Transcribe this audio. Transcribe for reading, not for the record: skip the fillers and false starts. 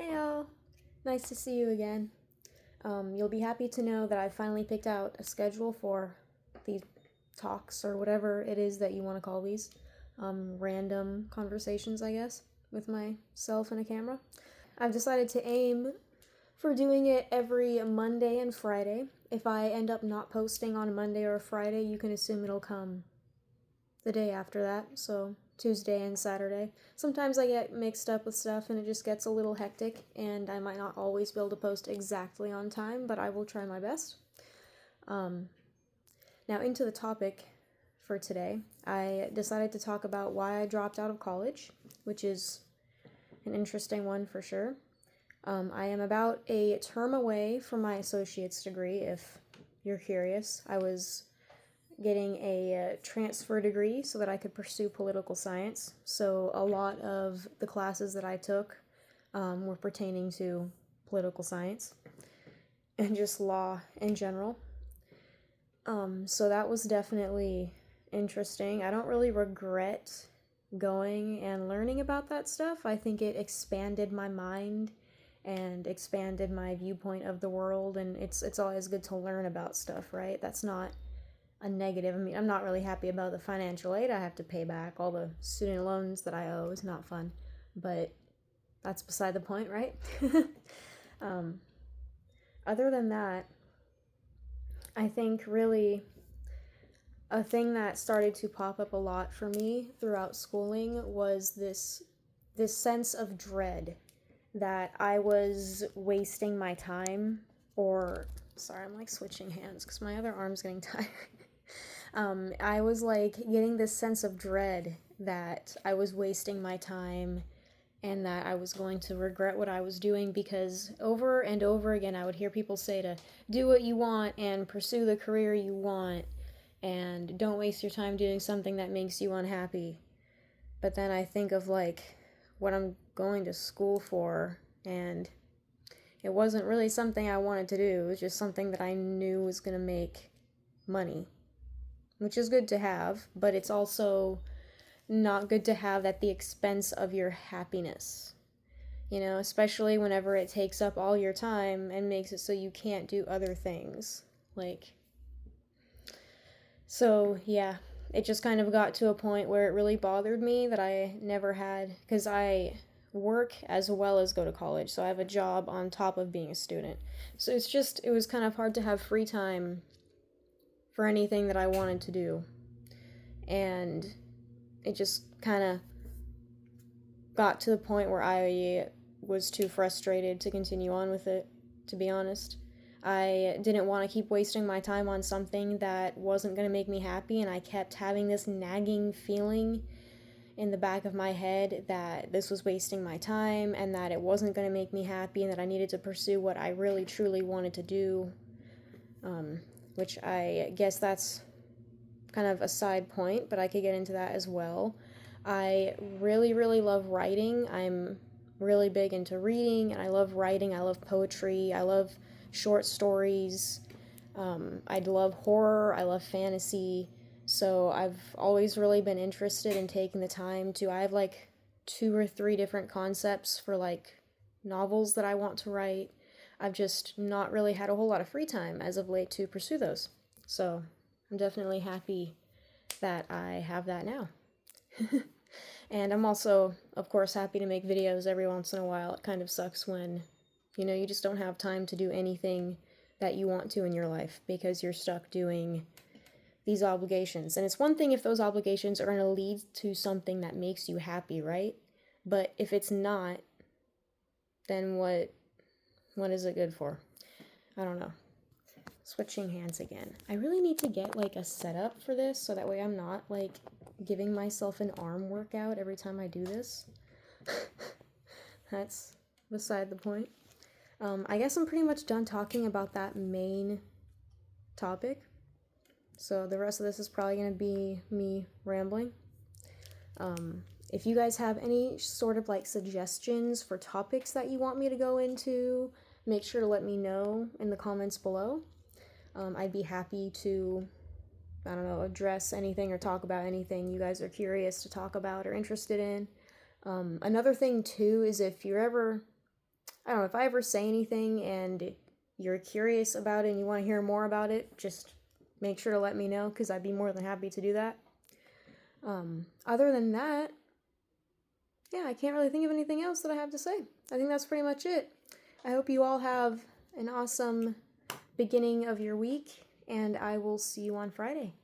Hey y'all, nice to see you again. You'll be happy to know that I finally picked out a schedule for these talks or whatever it is that you want to call these. Random conversations, I guess, with myself and a camera. I've decided to aim for doing it every Monday and Friday. If I end up not posting on a Monday or a Friday, you can assume it'll come the day after that, so Tuesday and Saturday. Sometimes I get mixed up with stuff and it just gets a little hectic, and I might not always be able to post exactly on time, but I will try my best. Now, into the topic for today, I decided to talk about why I dropped out of college, which is an interesting one for sure. I am about a term away from my associate's degree, if you're curious. I was getting a transfer degree so that I could pursue political science. So a lot of the classes that I took were pertaining to political science and just law in general. So that was definitely interesting. I don't really regret going and learning about that stuff. I think it expanded my mind and expanded my viewpoint of the world, and it's always good to learn about stuff, right? That's not a negative. I mean, I'm not really happy about the financial aid I have to pay back. All the student loans that I owe is not fun, but that's beside the point, right? Other than that, I think really a thing that started to pop up a lot for me throughout schooling was this sense of dread that I was wasting my time, or sorry, I'm like switching hands because my other arm's getting tired. I was like getting this sense of dread that I was wasting my time and that I was going to regret what I was doing, because over and over again I would hear people say to do what you want and pursue the career you want and don't waste your time doing something that makes you unhappy. But then I think of like what I'm going to school for, and it wasn't really something I wanted to do. It was just something that I knew was going to make money, which is good to have, but it's also not good to have at the expense of your happiness. You know, especially whenever it takes up all your time and makes it so you can't do other things. So yeah, it just kind of got to a point where it really bothered me that I never had, because I work as well as go to college, so I have a job on top of being a student. So it was kind of hard to have free time for anything that I wanted to do. And it just kind of got to the point where I was too frustrated to continue on with it, to be honest. I didn't want to keep wasting my time on something that wasn't going to make me happy, and I kept having this nagging feeling in the back of my head that this was wasting my time and that it wasn't going to make me happy and that I needed to pursue what I really truly wanted to do, which I guess that's kind of a side point, but I could get into that as well. I really, really love writing. I'm really big into reading, and I love writing. I love poetry. I love short stories. I love horror. I love fantasy. So I've always really been interested in taking the time to, I have like 2 or 3 different concepts for like novels that I want to write. I've just not really had a whole lot of free time as of late to pursue those. So I'm definitely happy that I have that now. And I'm also, of course, happy to make videos every once in a while. It kind of sucks when, you just don't have time to do anything that you want to in your life because you're stuck doing these obligations. And it's one thing if those obligations are going to lead to something that makes you happy, right? But if it's not, then what is it good for? I don't know. Switching hands again. I really need to get like a setup for this so that way I'm not like giving myself an arm workout every time I do this. That's beside the point. I guess I'm pretty much done talking about that main topic. So the rest of this is probably going to be me rambling. If you guys have any sort of like suggestions for topics that you want me to go into, make sure to let me know in the comments below. I'd be happy to, address anything or talk about anything you guys are curious to talk about or interested in. Another thing too is if you're ever I don't know, if I ever say anything and you're curious about it and you want to hear more about it, just make sure to let me know because I'd be more than happy to do that. Other than that, yeah, I can't really think of anything else that I have to say. I think that's pretty much it. I hope you all have an awesome beginning of your week, and I will see you on Friday.